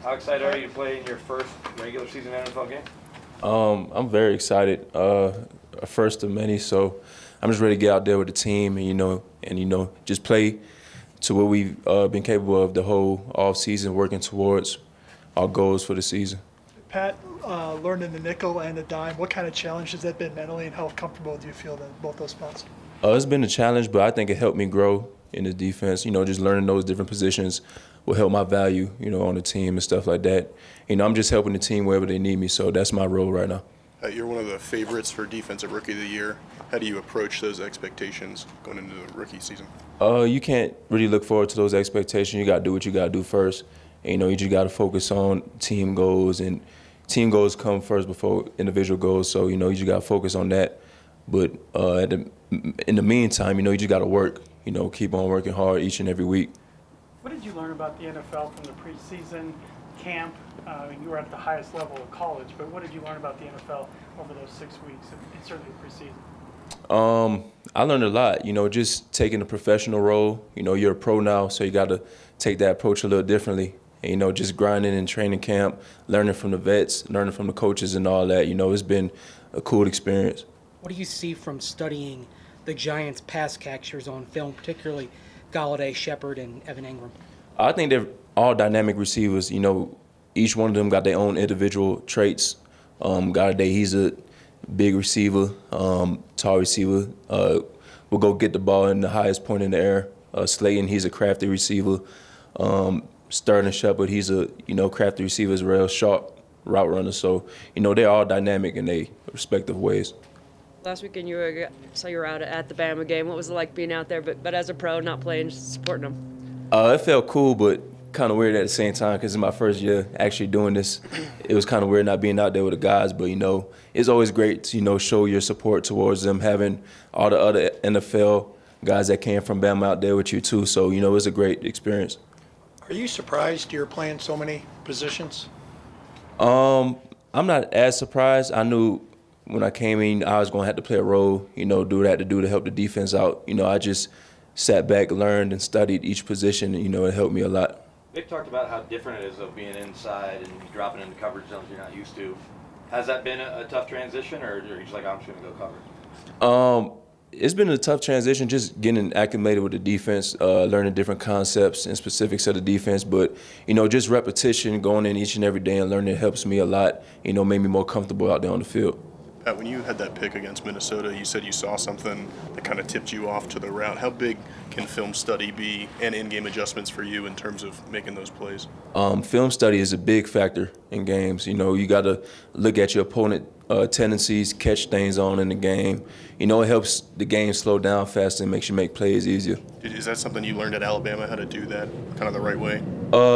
How excited are you to play in your first regular season NFL game? I'm very excited. A first of many, so I'm just ready to get out there with the team and just play to what we've been capable of the whole off season, working towards our goals for the season. Pat, learning the nickel and the dime, what kind of challenge has that been mentally, and how comfortable do you feel in both those spots? It's been a challenge, but I think it helped me grow in the defense. Just learning those different positions will help my value, on the team and stuff like that. I'm just helping the team wherever they need me, so that's my role right now. You're one of the favorites for Defensive Rookie of the Year. How do you approach those expectations going into the rookie season? You can't really look forward to those expectations. You got to do what you got to do first. And, you just got to focus on team goals, and team goals come first before individual goals. So, you just got to focus on that. But in the meantime, you just got to work. Keep on working hard each and every week. What did you learn about the NFL from the preseason camp? You were at the highest level of college, but what did you learn about the NFL over those 6 weeks, and certainly preseason? I learned a lot, just taking a professional role. You're a pro now, so you got to take that approach a little differently. And, just grinding in training camp, learning from the vets, learning from the coaches and all that. It's been a cool experience. What do you see from studying the Giants' pass catchers on film, particularly Galladay, Shepard, and Evan Ingram? I think they're all dynamic receivers. Each one of them got their own individual traits. Galladay, he's a big receiver, tall receiver. Will go get the ball in the highest point in the air. Slayton, he's a crafty receiver. Sterling Shepard, he's a crafty receiver as well, sharp route runner. So they're all dynamic in their respective ways. Last weekend saw you were out at the Bama game. What was it like being out there, but as a pro, not playing, just supporting them? It felt cool, but kind of weird at the same time because it's my first year actually doing this. It was kind of weird not being out there with the guys, but it's always great to show your support towards them, having all the other NFL guys that came from Bama out there with you too. So it was a great experience. Are you surprised you're playing so many positions? I'm not as surprised. I knew when I came in I was going to have to play a role, do what I had to do to help the defense out. I just sat back, learned, and studied each position, and it helped me a lot. They've talked about how different it is of being inside and dropping into coverage zones you're not used to. Has that been a tough transition, or are you just like, I'm just going to go cover? It's been a tough transition, just getting acclimated with the defense, learning different concepts and specifics of the defense. But, just repetition, going in each and every day and learning helps me a lot, made me more comfortable out there on the field. Pat, when you had that pick against Minnesota, you said you saw something that kind of tipped you off to the route. How big can film study be and in-game adjustments for you in terms of making those plays? Film study is a big factor in games. You got to look at your opponent tendencies, catch things on in the game. It helps the game slow down faster and makes you make plays easier. Is that something you learned at Alabama, how to do that kind of the right way?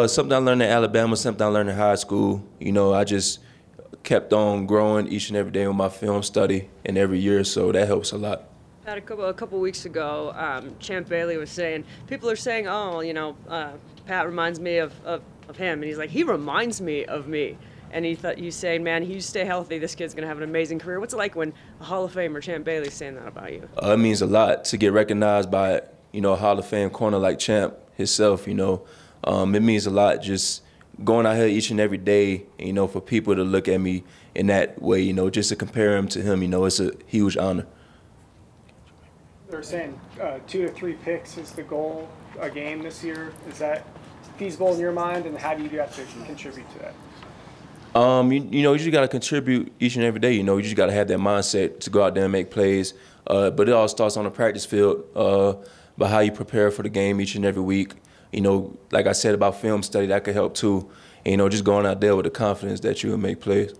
Something I learned at Alabama, something I learned in high school. I just kept on growing each and every day with my film study and every year, so that helps a lot. Pat, a couple weeks ago, Champ Bailey was saying, people are saying, Pat reminds me of him, and he's like, he reminds me of me. And he's saying, man, you stay healthy, this kid's going to have an amazing career. What's it like when a Hall of Famer, Champ Bailey's saying that about you? It means a lot to get recognized by, a Hall of Fame corner like Champ himself, It means a lot just going out here each and every day, for people to look at me in that way, just to compare him to him, it's a huge honor. They're saying 2 to 3 picks is the goal a game this year. Is that feasible in your mind, and how do you have to contribute to that? You just got to contribute each and every day. You just got to have that mindset to go out there and make plays. But it all starts on the practice field, by how you prepare for the game each and every week. Like I said about film study, that could help too. And, just going out there with the confidence that you will make plays.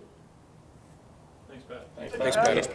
Thanks, Pat.